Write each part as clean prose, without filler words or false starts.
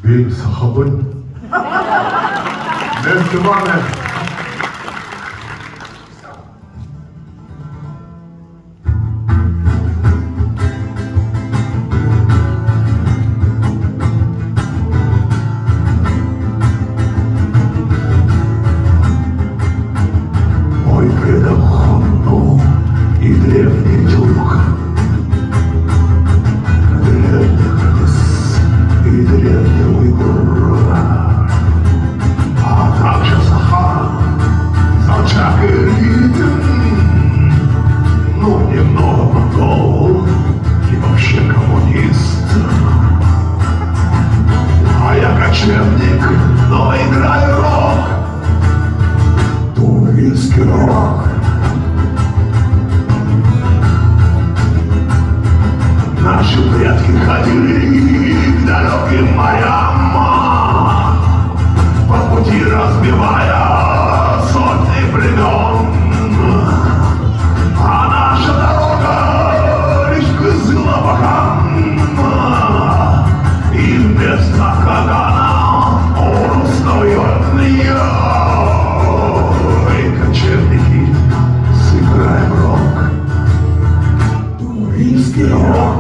Він Сахалин. Не Степане. Мой предок Хонну и древний дух, древних лес и древний уйгур, а также Сахара, Колчак и Ритм, ну, немного монгол и вообще коммунист. А я кочевник, но играю рок, тунгусский рок. Наши предки ходили к далеким морям, по пути разбивая сотни племен. А наша дорога лишь к злобокам, и вместо Кагана он устает мне. Эй, кочевники, сыграем рок, тунгусский рок.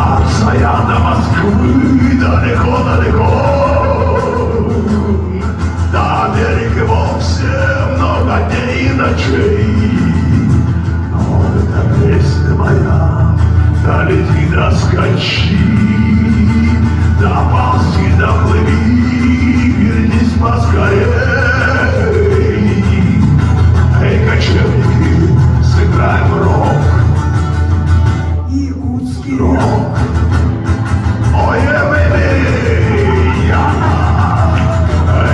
От Сая до Москвы далеко-далеко, до Америки вовсе много дней и ночей. Но эта песня моя, долети, доскочи, доползти, доплыви, вернись поскорей. Эй, кочевники, сыграем рок, якутский рок. Ой, я.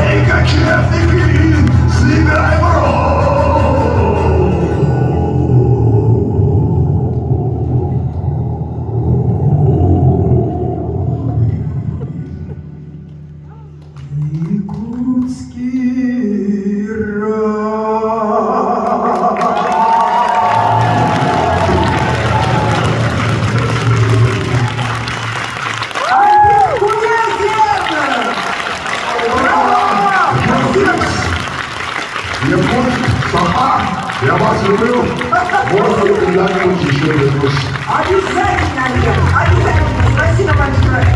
Эй, кочевники, сыграем рок. Якутский рок. Якут, Саха, я вас люблю. Может, когда-нибудь еще вернусь. Обязательно, Лен, обязательно. Спасибо большое.